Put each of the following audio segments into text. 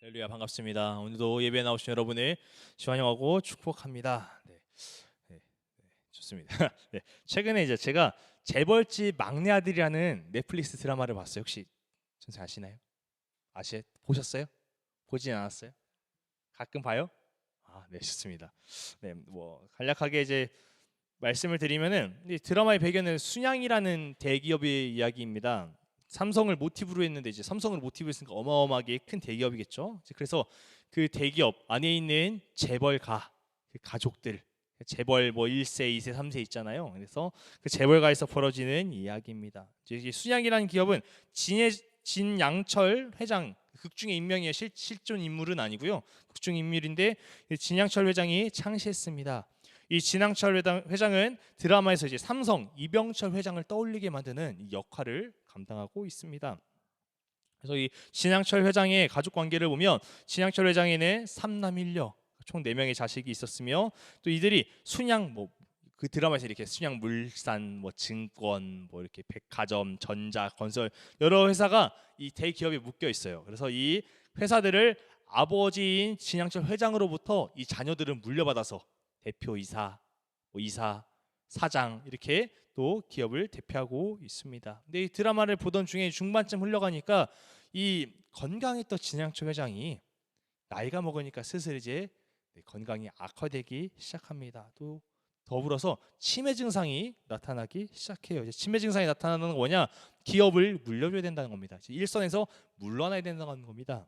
할렐루야, 반갑습니다. 오늘도 예배에 나오신 여러분을 환영하고 축복합니다. 네, 좋습니다. 네, 최근에 이제 제가 재벌집 막내 아들이라는 넷플릭스 드라마를 봤어요. 혹시 선생 아시나요? 보셨어요? 보진 않았어요? 가끔 봐요? 아, 네, 좋습니다. 네, 뭐 간략하게 이제 말씀을 드리면은 이 드라마의 배경은 순양이라는 대기업의 이야기입니다. 삼성을 모티브로 했는데 이제 삼성을 모티브로 했으니까 어마어마하게 큰 대기업이겠죠. 이제 그래서 그 대기업 안에 있는 재벌가, 그 가족들, 재벌 뭐 1세, 2세, 3세 있잖아요. 그래서 그 재벌가에서 벌어지는 이야기입니다. 이제 이 순양이라는 기업은 진양철 회장 극중의 인명이에요. 실존 인물은 아니고요. 극중 인물인데 진양철 회장이 창시했습니다. 이 진양철 회장은 드라마에서 이제 삼성 이병철 회장을 떠올리게 만드는 이 역할을 감당하고 있습니다. 그래서 이 진양철 회장의 가족 관계를 보면 진양철 회장에는 3남 1녀 총 4명의 자식이 있었으며 또 이들이 순양 뭐 그 드라마에서 이렇게 순양 물산 뭐 증권 뭐 이렇게 백화점 전자 건설 여러 회사가 이 대기업에 묶여 있어요. 그래서 이 회사들을 아버지인 진양철 회장으로부터 이 자녀들은 물려받아서 대표이사, 뭐 이사, 사장 이렇게 또 기업을 대표하고 있습니다. 근데 이 드라마를 보던 중에 중반쯤 흘러가니까 이 건강했던 진양철 회장이 나이가 먹으니까 슬슬 이제 건강이 악화되기 시작합니다. 또 더불어서 치매 증상이 나타나기 시작해요. 이제 치매 증상이 나타나는 건 뭐냐? 기업을 물려줘야 된다는 겁니다. 일선에서 물러나야 된다는 겁니다.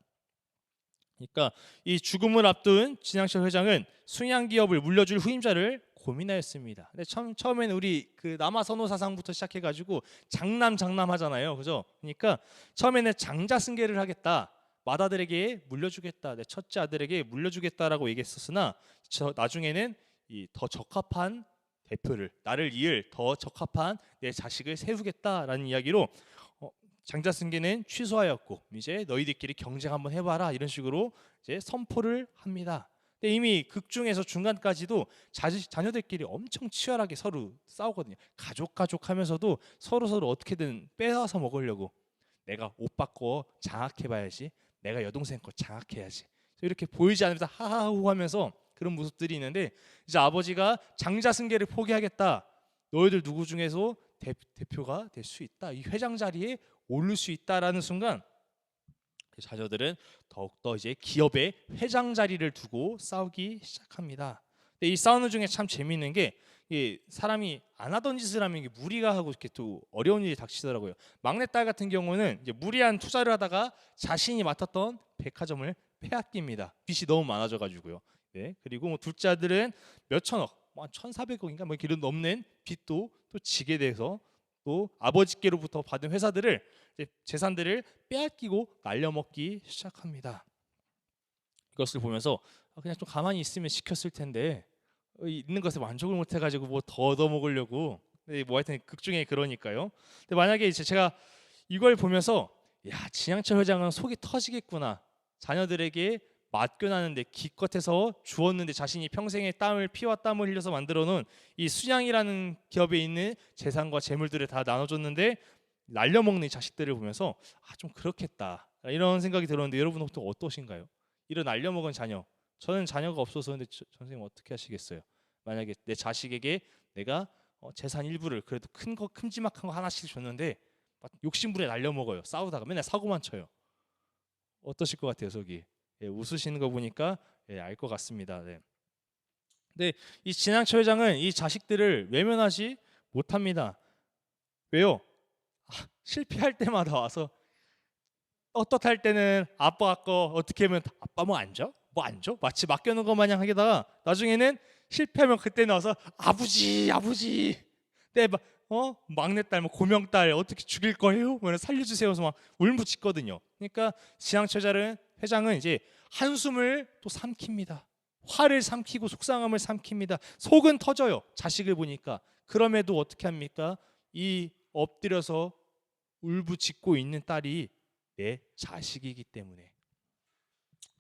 그러니까 이 죽음을 앞둔 진양철 회장은 순양 기업을 물려줄 후임자를 고민하였습니다. 근데 처음에는 우리 그 남아 선호 사상부터 시작해가지고 장남 하잖아요, 그죠? 그러니까 처음에는 장자 승계를 하겠다, 맏아들에게 물려주겠다, 내 첫째 아들에게 물려주겠다라고 얘기했었으나 나중에는 이 더 적합한 대표를 나를 이을 더 적합한 내 자식을 세우겠다라는 이야기로 장자승계는 취소하였고 이제 너희들끼리 경쟁 한번 해봐라 이런 식으로 이제 선포를 합니다. 근데 이미 극중에서 중간까지도 자녀들끼리 엄청 치열하게 서로 싸우거든요. 가족 하면서도 서로 어떻게든 빼앗아 먹으려고 내가 오빠 거 장악해봐야지, 내가 여동생 거 장악해야지, 이렇게 보이지 않으면서 하하호 하면서 그런 모습들이 있는데 이제 아버지가 장자승계를 포기하겠다, 너희들 누구 중에서 대표가 될 수 있다, 이 회장 자리에 오를 수 있다라는 순간 자녀들은 더욱더 이제 기업의 회장 자리를 두고 싸우기 시작합니다. 근데 이 싸우는 중에 참 재미있는 게 이 사람이 안 하던 짓을 하면 이게 무리가 하고 이렇게 또 어려운 일이 닥치더라고요. 막내딸 같은 경우는 이제 무리한 투자를 하다가 자신이 맡았던 백화점을 빼앗깁니다. 빚이 너무 많아져 가지고요. 네. 그리고 뭐 둘째 아들은 몇 천억, 뭐 1,400억인가 뭐 이런 넘는 빚도 또 지게 돼서 또 아버지께로부터 받은 회사들을 재산들을 빼앗기고 날려먹기 시작합니다. 이것을 보면서 그냥 좀 가만히 있으면 시켰을 텐데 있는 것에 만족을 못 해가지고 뭐 더 얻어먹으려고. 뭐 하여튼 극중에 그러니까요. 근데 만약에 이제 제가 이걸 보면서 야, 진양철 회장은 속이 터지겠구나. 자녀들에게 맡겨놨는데 기껏해서 주었는데 자신이 평생의 피와 땀을 흘려서 만들어 놓은 이 순양이라는 기업에 있는 재산과 재물들을 다 나눠줬는데 날려먹는 자식들을 보면서 좀 그렇겠다 이런 생각이 들었는데 여러분은 또 어떠신가요? 이런 날려먹은 자녀, 저는 자녀가 없어서 근데 선생님 어떻게 하시겠어요? 만약에 내 자식에게 내가 재산 일부를 그래도 큼지막한 거 하나씩 줬는데 욕심부려 날려먹어요. 싸우다가 맨날 사고만 쳐요. 어떠실 것 같아요, 속이? 예, 웃으시는 거 보니까 예, 알 것 같습니다. 네. 근데 이 진양철 회장은 이 자식들을 외면하지 못합니다. 왜요? 실패할 때마다 와서 떳떳할 때는 아빠 거 어떻게 하면 아빠 뭐 안 줘? 뭐 안 줘? 마치 맡겨놓은 것 마냥 하게다가 나중에는 실패하면 그때 나와서 아버지 내 막내딸 뭐 고명딸 어떻게 죽일 거예요? 뭐 살려주세요 해서 막 울부짖거든요. 그러니까 지향처자는 회장은 이제 한숨을 또 삼킵니다. 화를 삼키고 속상함을 삼킵니다. 속은 터져요. 자식을 보니까. 그럼에도 어떻게 합니까? 이 엎드려서 울부짖고 있는 딸이 내 자식이기 때문에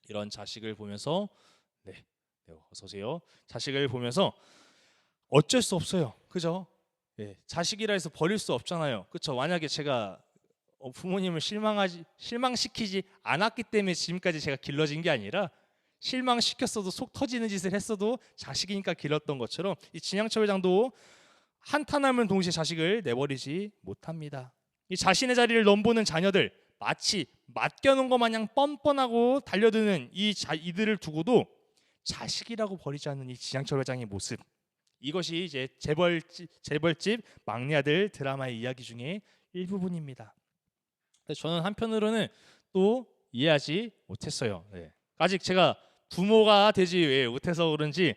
이런 자식을 보면서 네, 어서 오세요. 자식을 보면서 어쩔 수 없어요. 그죠? 예, 자식이라 해서 버릴 수 없잖아요. 그렇죠? 만약에 제가 부모님을 실망시키지 않았기 때문에 지금까지 제가 길러진 게 아니라 실망시켰어도 속 터지는 짓을 했어도 자식이니까 길렀던 것처럼 이 진양철 회장도 한탄하면 동시에 자식을 내버리지 못합니다. 이 자신의 자리를 넘보는 자녀들, 마치 맡겨놓은 것 마냥 뻔뻔하고 달려드는 이들을 두고도 자식이라고 버리지 않는 이 진양철 회장의 모습, 이것이 이제 재벌집 막내 아들 드라마의 이야기 중에 일부분입니다. 저는 한편으로는 또 이해하지 못했어요. 네. 아직 제가 부모가 되지 못해서 그런지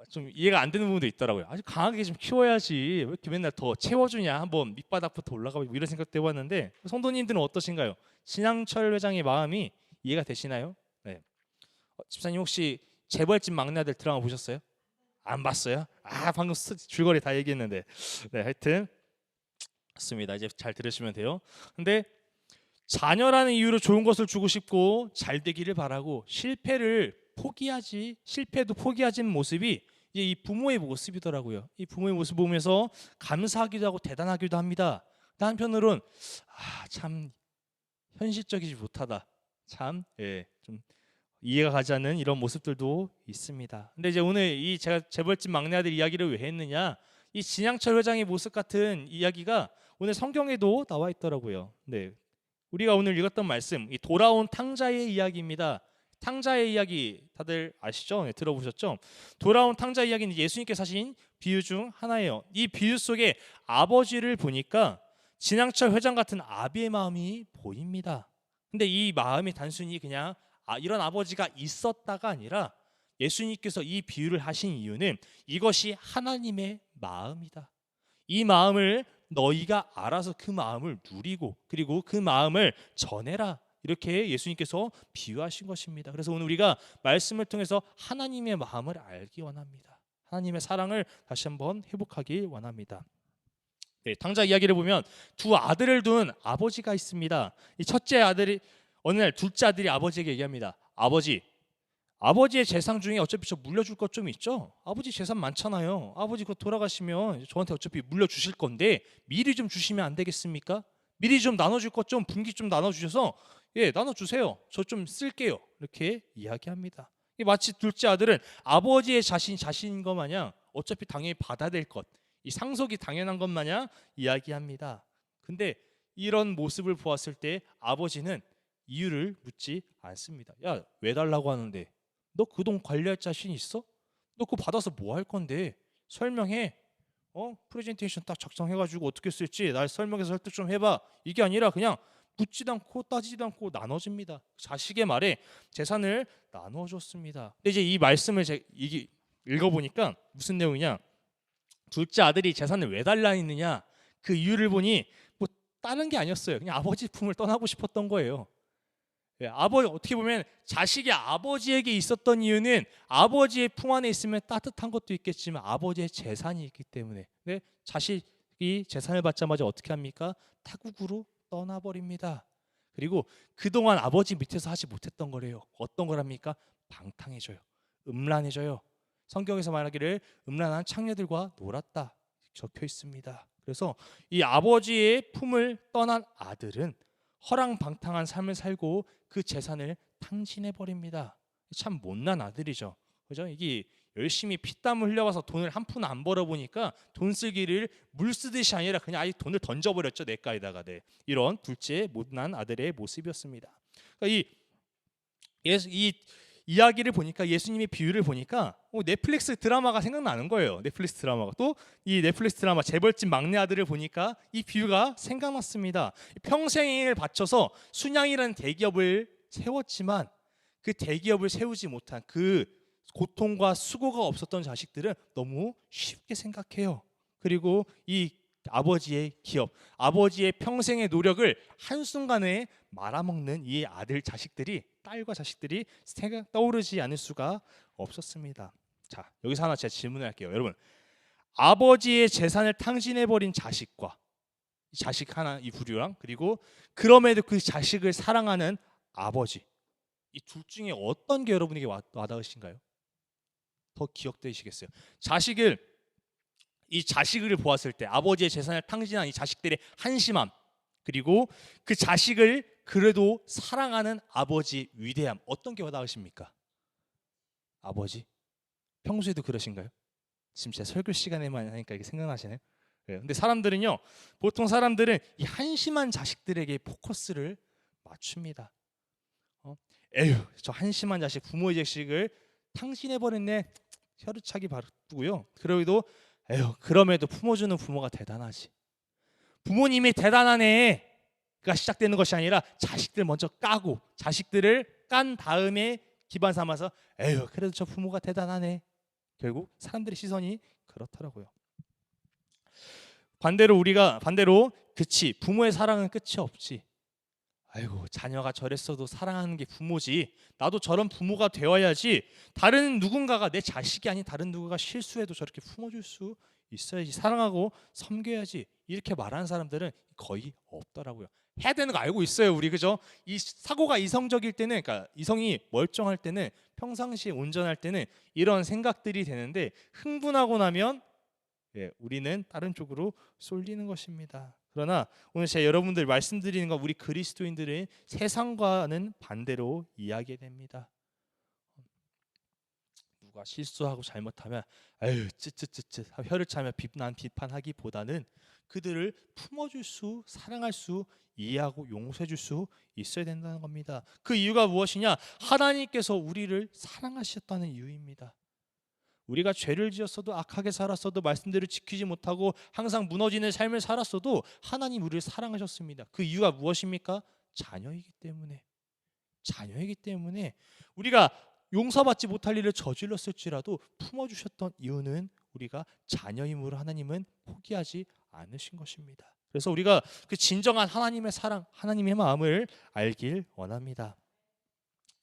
좀 이해가 안 되는 부분도 있더라고요. 아주 강하게 좀 키워야지 왜 이렇게 맨날 더 채워주냐, 한번 밑바닥부터 올라가고 이런 생각도 해봤는데, 성도님들은 어떠신가요? 진양철 회장의 마음이 이해가 되시나요? 네. 집사님 혹시 재벌집 막내 아들 드라마 보셨어요? 안 봤어요? 방금 줄거리 다 얘기했는데. 네, 하여튼 맞습니다. 이제 잘 들으시면 돼요. 근데 자녀라는 이유로 좋은 것을 주고 싶고 잘 되기를 바라고 실패도 포기하지는 모습이 이제 이 부모의 모습이더라고요. 이 부모의 모습 보면서 감사하기도 하고 대단하기도 합니다. 한편으론 참 현실적이지 못하다. 참 좀 이해가 가지 않는 이런 모습들도 있습니다. 근데 이제 오늘 이 제가 재벌집 막내 아들 이야기를 왜 했느냐? 이 진양철 회장의 모습 같은 이야기가 오늘 성경에도 나와 있더라고요. 네. 우리가 오늘 읽었던 말씀, 이 돌아온 탕자의 이야기입니다. 탕자의 이야기 다들 아시죠? 네, 들어보셨죠? 돌아온 탕자 이야기는 예수님께서 하신 비유 중 하나예요. 이 비유 속에 아버지를 보니까 진양철 회장 같은 아비의 마음이 보입니다. 근데 이 마음이 단순히 그냥 이런 아버지가 있었다가 아니라 예수님께서 이 비유를 하신 이유는 이것이 하나님의 마음이다. 이 마음을 너희가 알아서 그 마음을 누리고 그리고 그 마음을 전해라. 이렇게 예수님께서 비유하신 것입니다. 그래서 오늘 우리가 말씀을 통해서 하나님의 마음을 알기 원합니다. 하나님의 사랑을 다시 한번 회복하길 원합니다. 네, 탕자 이야기를 보면 두 아들을 둔 아버지가 있습니다. 이 첫째 아들이 어느 날 둘째 아들이 아버지에게 얘기합니다. 아버지의 재산 중에 어차피 저 물려줄 것 좀 있죠? 아버지 재산 많잖아요. 아버지 곧 돌아가시면 저한테 어차피 물려주실 건데 미리 좀 주시면 안 되겠습니까? 미리 좀 나눠줄 것 좀 분기 좀 나눠주셔서 나눠주세요. 저 좀 쓸게요. 이렇게 이야기합니다. 마치 둘째 아들은 아버지의 자신인 것 마냥 어차피 당연히 받아야 될 것, 이 상속이 당연한 것 마냥 이야기합니다. 근데 이런 모습을 보았을 때 아버지는 이유를 묻지 않습니다. 야, 왜 달라고 하는데? 너 그 돈 관리할 자신 있어? 너 그거 받아서 뭐 할 건데? 설명해. 프레젠테이션 딱 작성해가지고 어떻게 쓸지 날 설명해서 설득 좀 해봐. 이게 아니라 그냥 묻지도 않고 따지지도 않고 나눠줍니다. 자식의 말에 재산을 나눠줬습니다. 근데 이제 이 말씀을 읽어보니까 무슨 내용이냐? 둘째 아들이 재산을 왜 달라 했느냐? 그 이유를 보니 뭐 다른 게 아니었어요. 그냥 아버지 품을 떠나고 싶었던 거예요. 어떻게 보면 자식이 아버지에게 있었던 이유는 아버지의 품 안에 있으면 따뜻한 것도 있겠지만 아버지의 재산이 있기 때문에. 자식이 재산을 받자마자 어떻게 합니까? 타국으로 떠나버립니다. 그리고 그동안 아버지 밑에서 하지 못했던 거래요. 어떤 거랍니까? 방탕해져요. 음란해져요. 성경에서 말하기를 음란한 창녀들과 놀았다 적혀 있습니다. 그래서 이 아버지의 품을 떠난 아들은 허랑방탕한 삶을 살고 그 재산을 탕진해 버립니다. 참 못난 아들이죠. 그죠? 이게 열심히 피땀을 흘려와서 돈을 한 푼 안 벌어 보니까 돈 쓰기를 물 쓰듯이 아니라 그냥 아예 돈을 던져버렸죠. 내가에다가. 이런 둘째 못난 아들의 모습이었습니다. 그러니까 이 이야기를 보니까 예수님의 비유를 보니까 넷플릭스 드라마가 생각나는 거예요. 넷플릭스 드라마가 또 이 넷플릭스 드라마 재벌집 막내 아들을 보니까 이 비유가 생각났습니다. 평생을 바쳐서 순양이라는 대기업을 세웠지만 그 대기업을 세우지 못한 그 고통과 수고가 없었던 자식들은 너무 쉽게 생각해요. 그리고 이 아버지의 기업, 아버지의 평생의 노력을 한순간에 말아먹는 이 딸과 자식들이 떠오르지 않을 수가 없었습니다. 자, 여기서 하나 제가 질문을 할게요. 여러분, 아버지의 재산을 탕진해버린 자식과 자식 하나, 이 부류랑 그리고 그럼에도 그 자식을 사랑하는 아버지, 이 둘 중에 어떤 게 여러분에게 와닿으신가요? 더 기억되시겠어요? 이 자식을 보았을 때 아버지의 재산을 탕진한 이 자식들의 한심함, 그리고 그 자식을 그래도 사랑하는 아버지 위대함, 어떤 게 와닿으십니까? 아버지? 평소에도 그러신가요? 지금 제 설교 시간에만 하니까 이게 생각나시나요? 네. 근데 사람들은요, 보통 사람들은 이 한심한 자식들에게 포커스를 맞춥니다. 에휴, 저 한심한 자식, 부모의 자식을 탕진해버렸네. 혀르차기 바쁘고요. 그럼에도 품어주는 부모가 대단하지. 부모님이 대단하네가 시작되는 것이 아니라 자식들 먼저 까고 자식들을 깐 다음에 기반 삼아서 에휴, 그래도 저 부모가 대단하네. 결국 사람들의 시선이 그렇더라고요. 반대로 그치, 부모의 사랑은 끝이 없지. 아이고, 자녀가 저랬어도 사랑하는 게 부모지. 나도 저런 부모가 되어야지. 다른 누군가가, 내 자식이 아닌 다른 누군가가 실수해도 저렇게 품어줄 수 있어야지. 사랑하고 섬겨야지. 이렇게 말하는 사람들은 거의 없더라고요. 해야 되는 거 알고 있어요, 우리. 그죠? 이 사고가 이성적일 때는, 그러니까 이성이 멀쩡할 때는, 평상시에 운전할 때는 이런 생각들이 되는데, 흥분하고 나면 우리는 다른 쪽으로 쏠리는 것입니다. 그러나 오늘 제가 여러분들 말씀드리는 건, 우리 그리스도인들은 세상과는 반대로 이야기됩니다. 누가 실수하고 잘못하면 아유 쯧쯧쯧쯧 혀를 차며 비판하기보다는 그들을 품어줄 수, 사랑할 수, 이해하고 용서해줄 수 있어야 된다는 겁니다. 그 이유가 무엇이냐? 하나님께서 우리를 사랑하셨다는 이유입니다. 우리가 죄를 지었어도, 악하게 살았어도, 말씀대로 지키지 못하고 항상 무너지는 삶을 살았어도 하나님 우리를 사랑하셨습니다. 그 이유가 무엇입니까? 자녀이기 때문에 우리가 용서받지 못할 일을 저질렀을지라도 품어주셨던 이유는 우리가 자녀임으로 하나님은 포기하지 않으신 것입니다. 그래서 우리가 그 진정한 하나님의 사랑, 하나님의 마음을 알길 원합니다.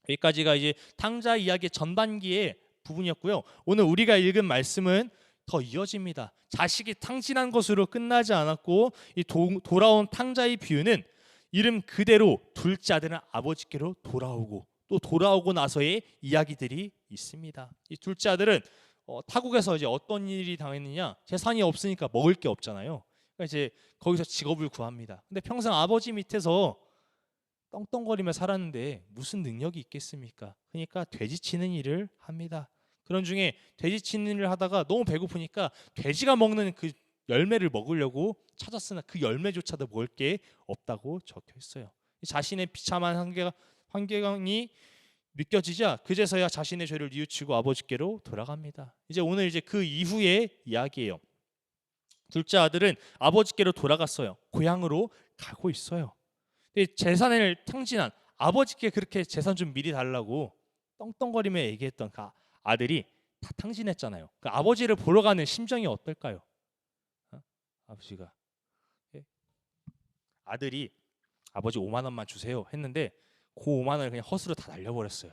여기까지가 이제 탕자 이야기의 전반기의 부분이었고요. 오늘 우리가 읽은 말씀은 더 이어집니다. 자식이 탕진한 것으로 끝나지 않았고, 이 돌아온 탕자의 비유는 이름 그대로 둘째 아들은 아버지께로 돌아오고, 또 돌아오고 나서의 이야기들이 있습니다. 이 둘째 아들은 타국에서 이제 어떤 일이 당했느냐? 재산이 없으니까 먹을 게 없잖아요. 그러니까 이제 거기서 직업을 구합니다. 근데 평생 아버지 밑에서 떵떵거리며 살았는데 무슨 능력이 있겠습니까? 그러니까 돼지 치는 일을 합니다. 그런 중에 돼지 치는 일을 하다가 너무 배고프니까 돼지가 먹는 그 열매를 먹으려고 찾았으나 그 열매조차도 먹을 게 없다고 적혀 있어요. 자신의 비참한 환경이 느껴지자 그제서야 자신의 죄를 뉘우치고 아버지께로 돌아갑니다. 오늘 그 이후의 이야기예요. 둘째 아들은 아버지께로 돌아갔어요. 고향으로 가고 있어요. 재산을 탕진한 아버지께 그렇게 재산 좀 미리 달라고 떵떵거리며 얘기했던 그 아들이 다 탕진했잖아요. 그 아버지를 보러 가는 심정이 어떨까요? 아버지가 아들이 아버지 5만 원만 주세요 했는데 그 5만 원을 그냥 헛으로 다 날려버렸어요.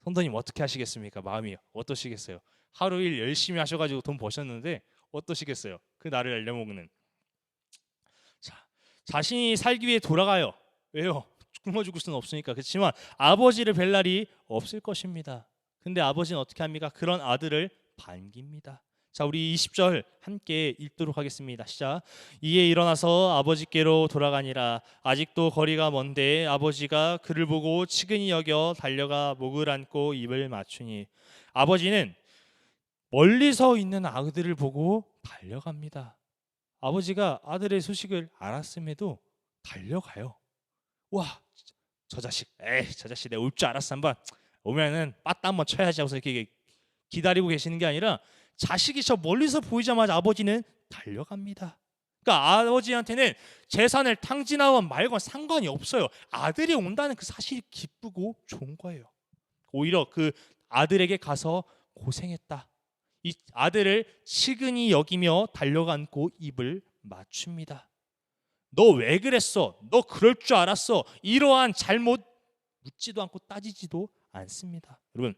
성도님 어떻게 하시겠습니까? 마음이 어떠시겠어요? 하루 일 열심히 하셔가지고 돈 버셨는데 어떠시겠어요? 그 나를 날려먹는. 자신이 살기 위해 돌아가요. 왜요? 굶어 죽을 수는 없으니까. 그렇지만 아버지를 뵐 날이 없을 것입니다. 근데 아버지는 어떻게 합니까? 그런 아들을 반깁니다. 자, 우리 20절 함께 읽도록 하겠습니다. 시작. 이에 일어나서 아버지께로 돌아가니라. 아직도 거리가 먼데 아버지가 그를 보고 측은히 여겨 달려가 목을 안고 입을 맞추니, 아버지는 멀리서 있는 아들을 보고 달려갑니다. 아버지가 아들의 소식을 알았음에도 달려가요. 와, 저 자식 내가 올 줄 알았어. 한번 오면은 빠따 한번 쳐야지 하고서 이렇게 기다리고 계시는 게 아니라 자식이 저 멀리서 보이자마자 아버지는 달려갑니다. 그러니까 아버지한테는 재산을 탕진하건 말건 상관이 없어요. 아들이 온다는 그 사실이 기쁘고 좋은 거예요. 오히려 그 아들에게 가서 고생했다, 이 아들을 측은히 여기며 달려가고 입을 맞춥니다. 너 왜 그랬어? 너 그럴 줄 알았어? 이러한 잘못 묻지도 않고 따지지도 않습니다. 여러분,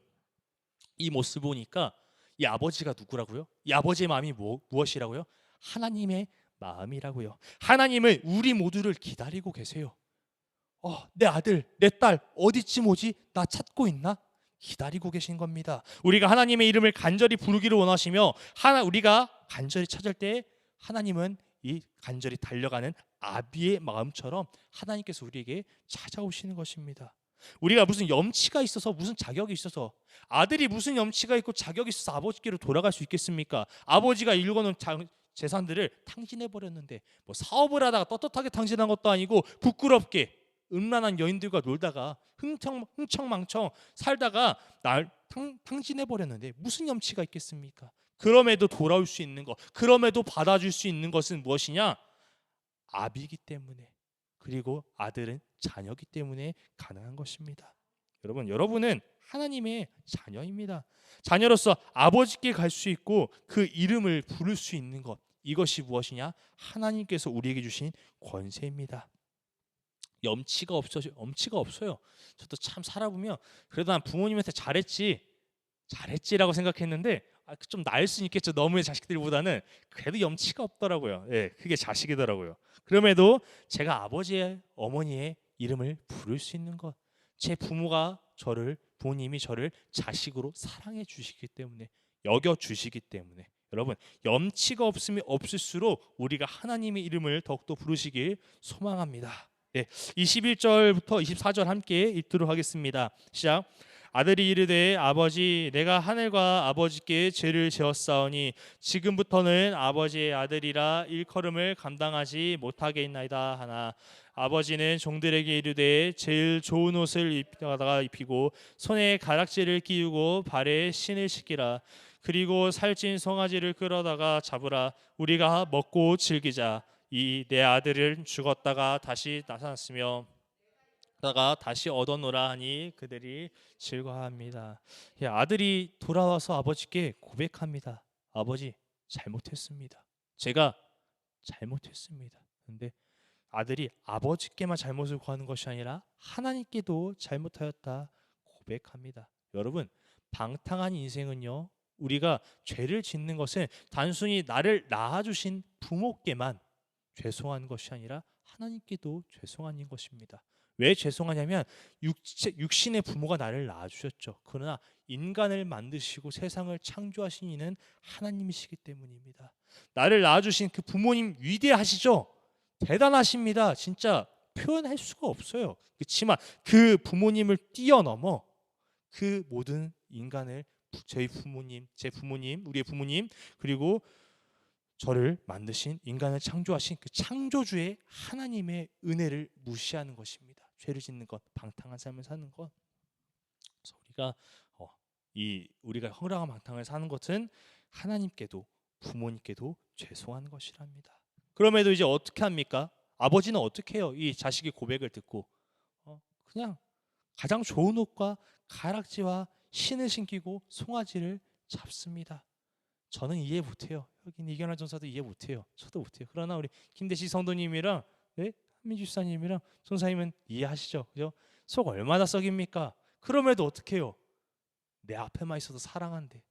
이 모습 보니까 이 아버지가 누구라고요? 이 아버지의 마음이 무엇이라고요? 하나님의 마음이라고요. 하나님은 우리 모두를 기다리고 계세요. 내 아들, 내 딸 어디쯤 오지? 나 찾고 있나? 기다리고 계신 겁니다. 우리가 하나님의 이름을 간절히 부르기를 원하시며 우리가 간절히 찾을 때 하나님은 이 간절히 달려가는 아비의 마음처럼 하나님께서 우리에게 찾아오시는 것입니다. 우리가 무슨 염치가 있어서 무슨 자격이 있어서 아들이 무슨 염치가 있고 자격이 있어서 아버지께로 돌아갈 수 있겠습니까? 아버지가 일궈놓은 재산들을 탕진해 버렸는데 뭐 사업을 하다가 떳떳하게 탕진한 것도 아니고 부끄럽게 음란한 여인들과 놀다가 흥청망청 살다가 날 탕진해 버렸는데 무슨 염치가 있겠습니까? 그럼에도 돌아올 수 있는 것, 그럼에도 받아줄 수 있는 것은 무엇이냐? 아비이기 때문에, 그리고 아들은 자녀이기 때문에 가능한 것입니다. 여러분은 하나님의 자녀입니다. 자녀로서 아버지께 갈 수 있고 그 이름을 부를 수 있는 것, 이것이 무엇이냐? 하나님께서 우리에게 주신 권세입니다. 염치가 없어요. 저도 참 살아보면 그래도 난 부모님한테 잘했지라고 생각했는데 좀 나을 수는 있겠죠. 너무의 자식들보다는 그래도 염치가 없더라고요. 예, 그게 자식이더라고요. 그럼에도 제가 아버지의 어머니의 이름을 부를 수 있는 것, 제 부모님이 저를 자식으로 사랑해 주시기 때문에, 여겨 주시기 때문에, 여러분 염치가 없을수록 우리가 하나님의 이름을 더욱더 부르시길 소망합니다. 네, 21절부터 24절 함께 읽도록 하겠습니다. 시작. 아들이 이르되 아버지 내가 하늘과 아버지께 죄를 지었사오니 지금부터는 아버지의 아들이라 일컬음을 감당하지 못하겠나이다 하나 아버지는 종들에게 이르되 제일 좋은 옷을 입히고 손에 가락지를 끼우고 발에 신을 신기라 그리고 살찐 송아지를 끌어다가 잡으라 우리가 먹고 즐기자 이 내 아들은 죽었다가 다시 나타났으며 다가 다시 얻어노라 하니 그들이 즐거워합니다. 아들이 돌아와서 아버지께 고백합니다. 아버지 잘못했습니다. 제가 잘못했습니다. 그런데 아들이 아버지께만 잘못을 구하는 것이 아니라 하나님께도 잘못하였다 고백합니다. 여러분 방탕한 인생은요, 우리가 죄를 짓는 것은 단순히 나를 낳아주신 부모께만 죄송한 것이 아니라 하나님께도 죄송한 것입니다. 왜 죄송하냐면 육신의 부모가 나를 낳아주셨죠. 그러나 인간을 만드시고 세상을 창조하신 이는 하나님이시기 때문입니다. 나를 낳아주신 그 부모님 위대하시죠? 대단하십니다. 진짜 표현할 수가 없어요. 그렇지만 그 부모님을 뛰어넘어 그 모든 인간을 제 부모님, 우리의 부모님, 그리고 저를 만드신 인간을 창조하신 그 창조주의 하나님의 은혜를 무시하는 것입니다. 죄를 짓는 것, 방탕한 삶을 사는 것. 그래서 우리가 허랑한 방탕을 사는 것은 하나님께도 부모님께도 죄송한 것이랍니다. 그럼에도 이제 어떻게 합니까? 아버지는 어떻게 해요? 이 자식의 고백을 듣고 그냥 가장 좋은 옷과 가락지와 신을 신기고 송아지를 잡습니다. 저는 이해 못해요. 여기 이견할 전사도 이해 못해요. 저도 못해요. 그러나 우리 김대시 성도님이랑 한민주 집사님이랑 전사님은 이해하시죠? 그죠? 속 얼마나 썩입니까? 그럼에도 어떻게 해요? 내 앞에만 있어도 사랑한대.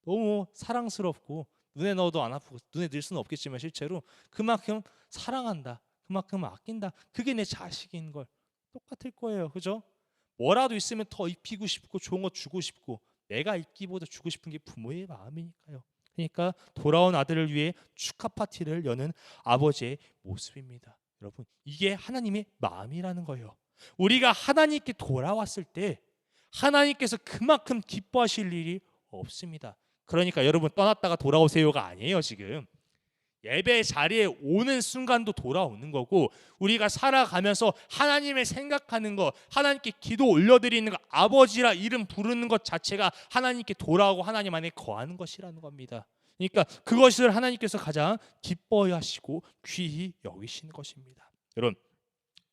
너무 사랑스럽고 눈에 넣어도 안 아프고 눈에 넣을 수는 없겠지만 실제로 그만큼 사랑한다. 그만큼 아낀다. 그게 내 자식인 걸 똑같을 거예요. 그죠? 뭐라도 있으면 더 입히고 싶고 좋은 거 주고 싶고 내가 입기보다 주고 싶은 게 부모의 마음이니까요. 그러니까 돌아온 아들을 위해 축하 파티를 여는 아버지의 모습입니다. 여러분 이게 하나님의 마음이라는 거예요. 우리가 하나님께 돌아왔을 때 하나님께서 그만큼 기뻐하실 일이 없습니다. 그러니까 여러분 떠났다가 돌아오세요가 아니에요. 지금 예배 자리에 오는 순간도 돌아오는 거고 우리가 살아가면서 하나님을 생각하는 것, 하나님께 기도 올려드리는 것, 아버지라 이름 부르는 것 자체가 하나님께 돌아오고 하나님 안에 거하는 것이라는 겁니다. 그러니까 그것을 하나님께서 가장 기뻐하시고 귀히 여기시는 것입니다. 여러분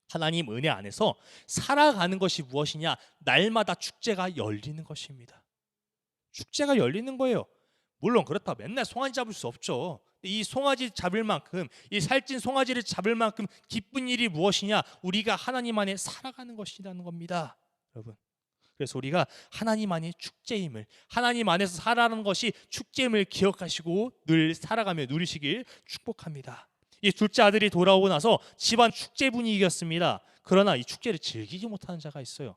하나님 은혜 안에서 살아가는 것이 무엇이냐? 날마다 축제가 열리는 것입니다. 축제가 열리는 거예요. 물론 그렇다 맨날 송아지 잡을 수 없죠. 이 송아지 잡을 만큼, 이 살찐 송아지를 잡을 만큼 기쁜 일이 무엇이냐? 우리가 하나님 안에 살아가는 것이라는 겁니다. 여러분 그래서 우리가 하나님 안의 축제임을, 하나님 안에서 살아가는 것이 축제임을 기억하시고 늘 살아가며 누리시길 축복합니다. 이 둘째 아들이 돌아오고 나서 집안 축제 분위기였습니다. 그러나 이 축제를 즐기지 못하는 자가 있어요.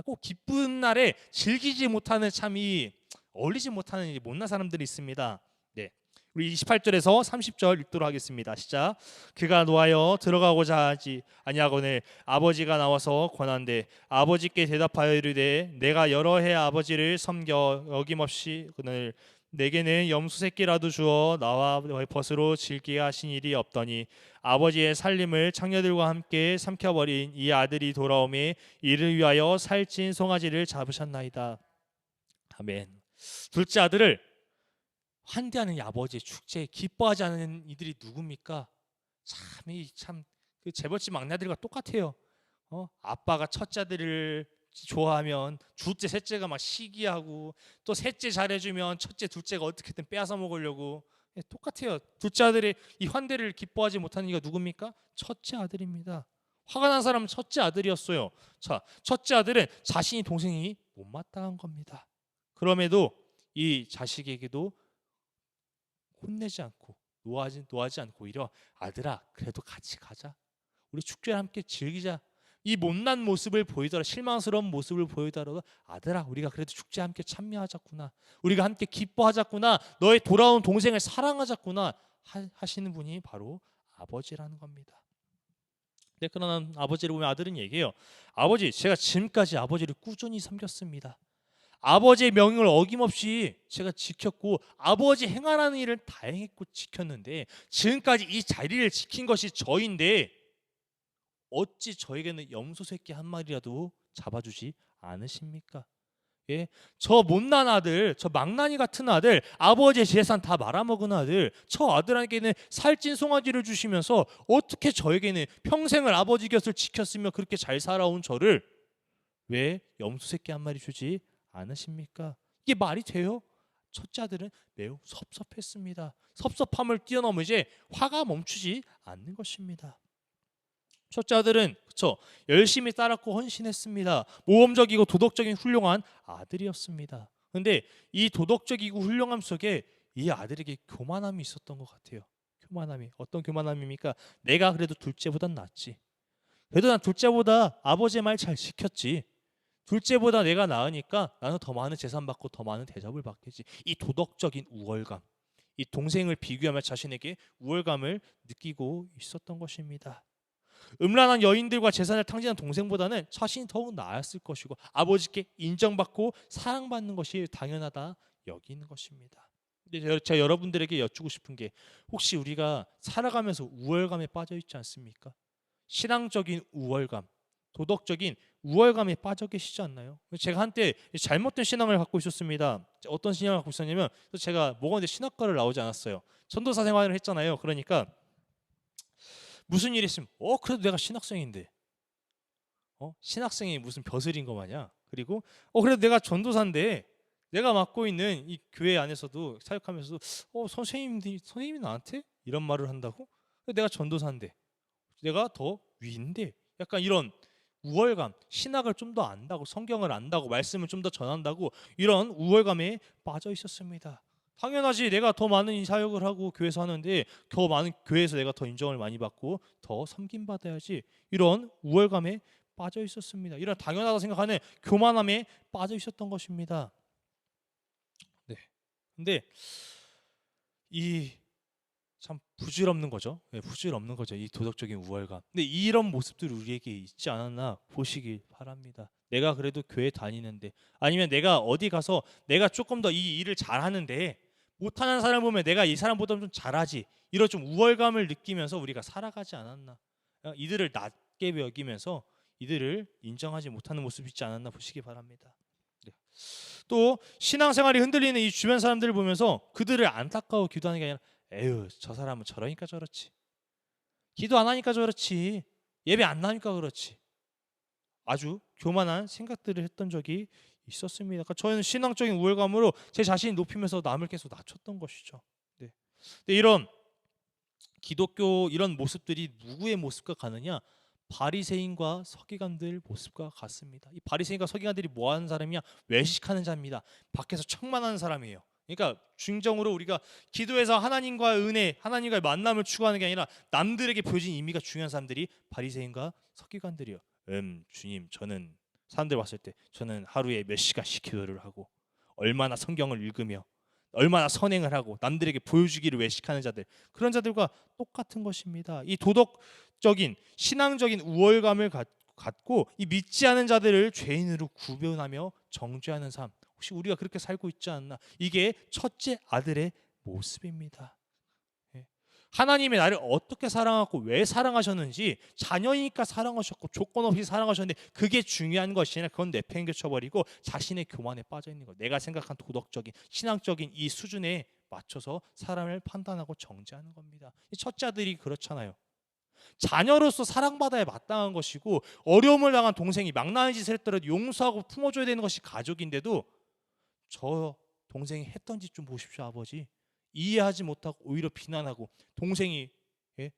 꼭 기쁜 날에 즐기지 못하는, 참이 어울리지 못하는 못난 사람들이 있습니다. 네, 우리 28절에서 30절 읽도록 하겠습니다. 시작. 그가 노하여 들어가고자 하지 아니하거늘 아버지가 나와서 권한대 아버지께 대답하여 이르되 내가 여러 해 아버지를 섬겨 어김없이 그늘 내게는 염소 새끼라도 주어 나와 벗으로 즐기게 하신 일이 없더니 아버지의 살림을 창녀들과 함께 삼켜버린 이 아들이 돌아오매 이를 위하여 살찐 송아지를 잡으셨나이다. 아멘. 둘째 아들을 환대하는 이 아버지의 축제에 기뻐하지 않는 이들이 누굽니까? 그 재벌집 막내들과 똑같아요. 아빠가 첫째 아들을 좋아하면 둘째, 셋째가 막 시기하고 또 셋째 잘해주면 첫째, 둘째가 어떻게든 빼앗아 먹으려고 똑같아요. 둘째 아들의 이 환대를 기뻐하지 못하는 이가 누굽니까? 첫째 아들입니다. 화가 난 사람은 첫째 아들이었어요. 자, 첫째 아들은 자신이 동생이 못마땅한 겁니다. 그럼에도 이 자식에게도 혼내지 않고 노하지 않고 오히려 아들아 그래도 같이 가자. 우리 축제를 함께 즐기자. 이 못난 모습을 보이더라도 실망스러운 모습을 보이더라도 아들아 우리가 그래도 축제에 함께 참여하자꾸나. 우리가 함께 기뻐하자꾸나. 너의 돌아온 동생을 사랑하자꾸나 하시는 분이 바로 아버지라는 겁니다. 네, 그러나 아버지를 보면 아들은 얘기해요. 아버지 제가 지금까지 아버지를 꾸준히 섬겼습니다. 아버지의 명령을 어김없이 제가 지켰고 아버지 행하라는 일을 다 행했고 지켰는데 지금까지 이 자리를 지킨 것이 저인데 어찌 저에게는 염소 새끼 한 마리라도 잡아주지 않으십니까? 예, 저 못난 아들, 저 망나니 같은 아들, 아버지의 재산 다 말아먹은 아들, 저 아들에게는 살찐 송아지를 주시면서 어떻게 저에게는 평생을 아버지 곁을 지켰으며 그렇게 잘 살아온 저를 왜 염소 새끼 한 마리 주지 않으십니까? 이게 말이 돼요? 첫째 아들은 매우 섭섭했습니다. 섭섭함을 뛰어넘어 이제 화가 멈추지 않는 것입니다. 첫째 아들은 열심히 따랐고 헌신했습니다. 모험적이고 도덕적인 훌륭한 아들이었습니다. 그런데 이 도덕적이고 훌륭함 속에 이 아들에게 교만함이 있었던 것 같아요. 교만함이 어떤 교만함입니까? 내가 그래도 둘째보단 낫지. 그래도 난 둘째보다 아버지의 말 잘 지켰지. 둘째보다 내가 나으니까 나는 더 많은 재산 받고 더 많은 대접을 받겠지. 이 도덕적인 우월감, 이 동생을 비교하며 자신에게 우월감을 느끼고 있었던 것입니다. 음란한 여인들과 재산을 탕진한 동생보다는 자신이 더욱 나았을 것이고 아버지께 인정받고 사랑받는 것이 당연하다 여기는 것입니다. 근데 제가 여러분들에게 여쭈고 싶은 게 혹시 우리가 살아가면서 우월감에 빠져 있지 않습니까? 신앙적인 우월감, 도덕적인 우월감에 빠져 계시지 않나요? 제가 한때 잘못된 신앙을 갖고 있었습니다. 어떤 신앙을 갖고 있었냐면 제가 모건대 신학과를 나오지 않았어요. 전도사 생활을 했잖아요. 그러니까 무슨 일이 있으면 그래도 내가 신학생인데 신학생이 무슨 벼슬인 거 마냥 그리고 그래도 내가 전도사인데 내가 맡고 있는 이 교회 안에서도 사역하면서도 선생님이 나한테 이런 말을 한다고? 내가 전도사인데 내가 더 위인데 약간 이런 우월감, 신학을 좀 더 안다고 성경을 안다고 말씀을 좀 더 전한다고 이런 우월감에 빠져 있었습니다. 당연하지 내가 더 많은 사역을 하고 교회에서 하는데 더 많은 교회에서 내가 더 인정을 많이 받고 더 섬김받아야지 이런 우월감에 빠져 있었습니다. 이런 당연하다고 생각하는 교만함에 빠져 있었던 것입니다. 네. 근데 이 참 부질없는 거죠. 네, 부질없는 거죠. 이 도덕적인 우월감. 근데 이런 모습들이 우리에게 있지 않았나 보시길 바랍니다. 내가 그래도 교회 다니는데 아니면 내가 어디 가서 내가 조금 더 이 일을 잘하는데 못하는 사람 보면 내가 이 사람보다 좀 잘하지 이런 좀 우월감을 느끼면서 우리가 살아가지 않았나. 이들을 낮게 여기면서 이들을 인정하지 못하는 모습이 있지 않았나 보시기 바랍니다. 네. 또 신앙생활이 흔들리는 이 주변 사람들을 보면서 그들을 안타까워 기도하는 게 아니라 에휴 저 사람은 저러니까 저렇지. 기도 안 하니까 저렇지. 예배 안 나니까 그렇지. 아주 교만한 생각들을 했던 적이 있었습니다. 그러니까 저는 신앙적인 우월감으로 제 자신을 높이면서 남을 계속 낮췄던 것이죠. 네. 근데 이런 기독교 이런 모습들이 누구의 모습과 같느냐? 바리새인과 서기관들 모습과 같습니다. 이 바리새인과 서기관들이 뭐 하는 사람이냐? 외식하는 자입니다. 밖에서 청만하는 사람이에요. 그러니까 중정으로 우리가 기도에서 하나님과의 은혜, 하나님과의 만남을 추구하는 게 아니라 남들에게 보여진 의미가 중요한 사람들이 바리새인과 서기관들이요. 주님, 저는 사람들 봤을 때 저는 하루에 몇 시간씩 기도를 하고 얼마나 성경을 읽으며 얼마나 선행을 하고 남들에게 보여주기를 외식하는 자들, 그런 자들과 똑같은 것입니다. 이 도덕적인 신앙적인 우월감을 갖고 이 믿지 않은 자들을 죄인으로 구별하며 정죄하는 삶, 혹시 우리가 그렇게 살고 있지 않나? 이게 첫째 아들의 모습입니다. 예. 하나님이 나를 어떻게 사랑하고 왜 사랑하셨는지, 자녀이니까 사랑하셨고 조건 없이 사랑하셨는데 그게 중요한 것이 아니라 그건 내팽개쳐버리고 자신의 교만에 빠져 있는 것, 내가 생각한 도덕적인 신앙적인 이 수준에 맞춰서 사람을 판단하고 정죄하는 겁니다. 이 첫째 아들이 그렇잖아요. 자녀로서 사랑받아야 마땅한 것이고, 어려움을 당한 동생이 망나니 짓을 했더라도 용서하고 품어줘야 되는 것이 가족인데도 저 동생이 했던 짓 좀 보십시오 아버지, 이해하지 못하고 오히려 비난하고 동생이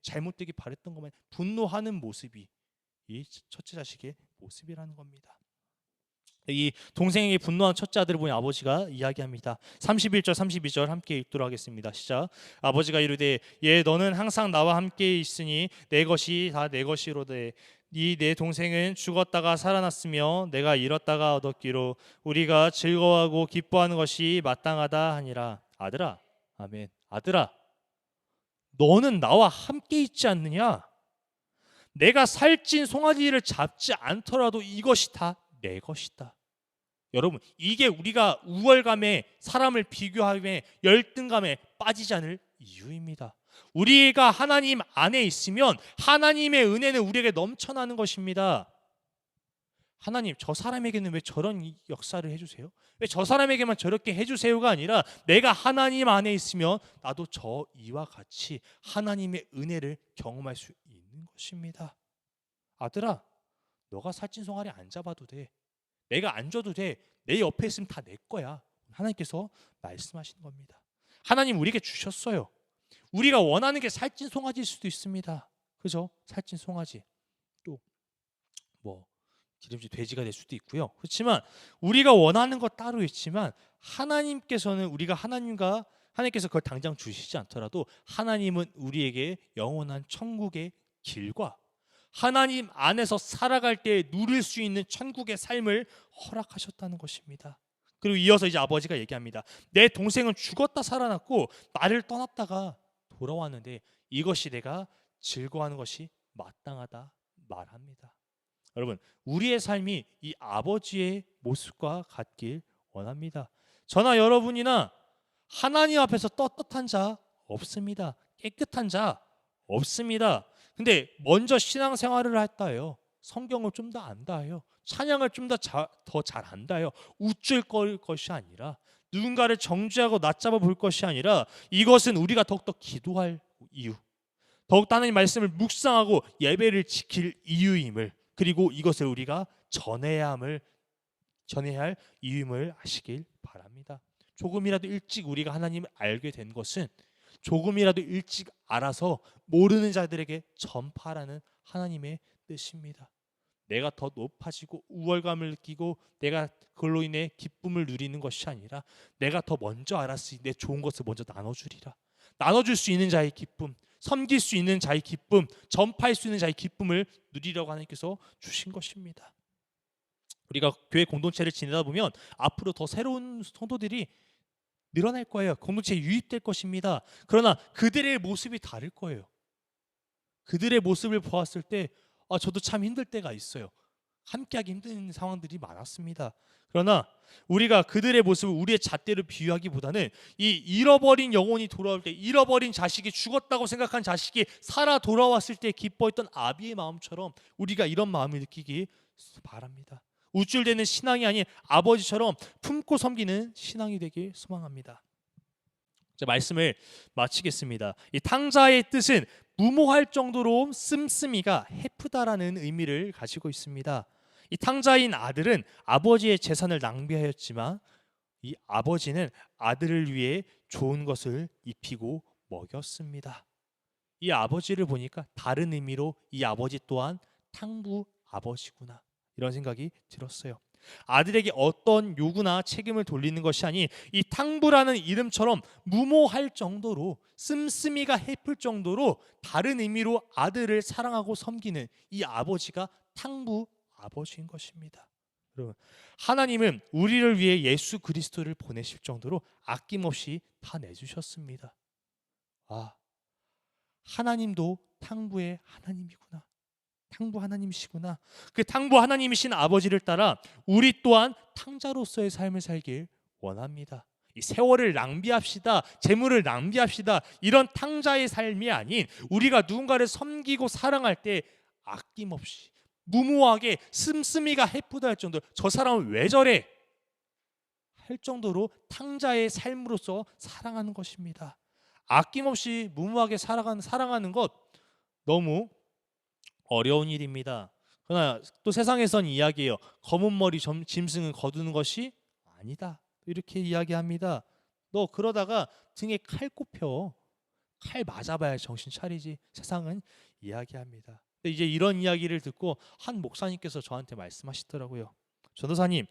잘못되기 바랬던 것만 분노하는 모습이 이 첫째 자식의 모습이라는 겁니다. 이 동생에게 분노한 첫째 아들을 보니 아버지가 이야기합니다. 31절 32절 함께 읽도록 하겠습니다. 시작. 아버지가 이르되 예 너는 항상 나와 함께 있으니 내 것이 다 내 것이로되 이 내 동생은 죽었다가 살아났으며 내가 잃었다가 얻었기로 우리가 즐거워하고 기뻐하는 것이 마땅하다 하니라. 아들아, 아멘. 아들아, 너는 나와 함께 있지 않느냐? 내가 살찐 송아지를 잡지 않더라도 이것이 다 내 것이다. 여러분, 이게 우리가 우월감에 사람을 비교함에 열등감에 빠지지 않을 이유입니다. 우리가 하나님 안에 있으면 하나님의 은혜는 우리에게 넘쳐나는 것입니다. 하나님, 저 사람에게는 왜 저런 역사를 해주세요? 왜 저 사람에게만 저렇게 해주세요가 아니라 내가 하나님 안에 있으면 나도 저 이와 같이 하나님의 은혜를 경험할 수 있는 것입니다. 아들아, 너가 살찐 송아리 안 잡아도 돼. 내가 안 줘도 돼. 내 옆에 있으면 다 내 거야. 하나님께서 말씀하시는 겁니다. 하나님 우리에게 주셨어요. 우리가 원하는 게 살찐 송아지일 수도 있습니다. 그죠? 살찐 송아지. 또 뭐 기름진 돼지가 될 수도 있고요. 그렇지만 우리가 원하는 것 따로 있지만 하나님께서는 우리가 하나님께서 그걸 당장 주시지 않더라도 하나님은 우리에게 영원한 천국의 길과 하나님 안에서 살아갈 때 누릴 수 있는 천국의 삶을 허락하셨다는 것입니다. 그리고 이어서 이제 아버지가 얘기합니다. 내 동생은 죽었다 살아났고 나를 떠났다가 돌아왔는데 이것이 내가 즐거워하는 것이 마땅하다 말합니다. 여러분, 우리의 삶이 이 아버지의 모습과 같길 원합니다. 저나 여러분이나 하나님 앞에서 떳떳한 자 없습니다. 깨끗한 자 없습니다. 근데 먼저 신앙생활을 했다 해요. 성경을 좀 더 안다 해요. 찬양을 좀 더 잘 안다 해요. 우쭐 거릴 것이 아니라, 누군가를 정죄하고 낮잡아 볼 것이 아니라, 이것은 우리가 더욱더 기도할 이유, 더욱더 하나님 말씀을 묵상하고 예배를 지킬 이유임을, 그리고 이것을 우리가 전해야 할 이유임을 아시길 바랍니다. 조금이라도 일찍 우리가 하나님을 알게 된 것은 조금이라도 일찍 알아서 모르는 자들에게 전파하라는 하나님의 뜻입니다. 내가 더 높아지고 우월감을 느끼고 내가 그걸로 인해 기쁨을 누리는 것이 아니라 내가 더 먼저 알았으니 내 좋은 것을 먼저 나눠주리라. 나눠줄 수 있는 자의 기쁨, 섬길 수 있는 자의 기쁨, 전파할 수 있는 자의 기쁨을 누리려고 하나님께서 주신 것입니다. 우리가 교회 공동체를 지내다 보면 앞으로 더 새로운 성도들이 늘어날 거예요. 공동체에 유입될 것입니다. 그러나 그들의 모습이 다를 거예요. 그들의 모습을 보았을 때 저도 참 힘들 때가 있어요. 함께하기 힘든 상황들이 많았습니다. 그러나 우리가 그들의 모습을 우리의 잣대로 비유하기보다는 이 잃어버린 영혼이 돌아올 때, 잃어버린 자식이, 죽었다고 생각한 자식이 살아 돌아왔을 때 기뻐했던 아비의 마음처럼 우리가 이런 마음을 느끼기 바랍니다. 우쭐대는 신앙이 아닌 아버지처럼 품고 섬기는 신앙이 되길 소망합니다. 자, 말씀을 마치겠습니다. 이 탕자의 뜻은 무모할 정도로 씀씀이가 해프다라는 의미를 가지고 있습니다. 이 탕자인 아들은 아버지의 재산을 낭비하였지만 이 아버지는 아들을 위해 좋은 것을 입히고 먹였습니다. 이 아버지를 보니까 다른 의미로 이 아버지 또한 탕부 아버지구나, 이런 생각이 들었어요. 아들에게 어떤 요구나 책임을 돌리는 것이 아닌 이 탕부라는 이름처럼 무모할 정도로, 씀씀이가 해플 정도로 다른 의미로 아들을 사랑하고 섬기는 이 아버지가 탕부 아버지인 것입니다. 여러분, 하나님은 우리를 위해 예수 그리스도를 보내실 정도로 아낌없이 다 내주셨습니다. 아, 하나님도 탕부의 하나님이구나. 탕부 하나님이시구나. 그 탕부 하나님이신 아버지를 따라 우리 또한 탕자로서의 삶을 살길 원합니다. 이 세월을 낭비합시다, 재물을 낭비합시다, 이런 탕자의 삶이 아닌 우리가 누군가를 섬기고 사랑할 때 아낌없이 무모하게 씀씀이가 해프다 할 정도로 저 사람은 왜 저래? 할 정도로 탕자의 삶으로서 사랑하는 것입니다. 아낌없이 무모하게 사랑하는 것 너무 어려운 일입니다. 그러나 또 세상에선 이야기해요. 검은 머리 짐승은 거두는 것이 아니다. 이렇게 이야기합니다. 너 그러다가 등에 칼 꼽혀. 칼 맞아봐야 정신 차리지. 세상은 이야기합니다. 근데 이제 이런 이야기를 듣고 한 목사님께서 저한테 말씀하시더라고요. 전도사님,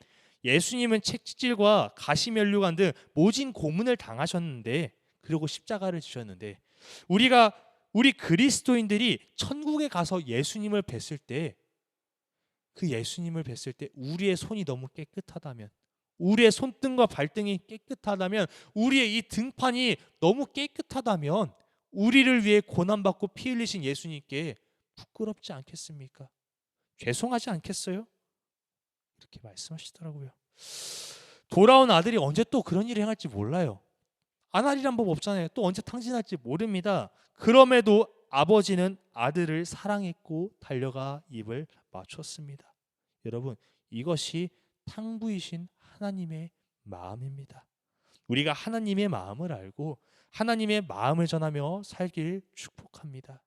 예수님은 채찍질과 가시면류관 등 모진 고문을 당하셨는데, 그리고 십자가를 지셨는데, 우리 그리스도인들이 천국에 가서 예수님을 뵀을 때, 그 예수님을 뵀을 때 우리의 손이 너무 깨끗하다면, 우리의 손등과 발등이 깨끗하다면, 우리의 이 등판이 너무 깨끗하다면 우리를 위해 고난받고 피 흘리신 예수님께 부끄럽지 않겠습니까? 죄송하지 않겠어요? 이렇게 말씀하시더라고요. 돌아온 아들이 언제 또 그런 일을 행할지 몰라요. 안 하리란 법 없잖아요. 또 언제 탕진할지 모릅니다. 그럼에도 아버지는 아들을 사랑했고 달려가 입을 맞췄습니다. 여러분, 이것이 탕부이신 하나님의 마음입니다. 우리가 하나님의 마음을 알고 하나님의 마음을 전하며 살길 축복합니다.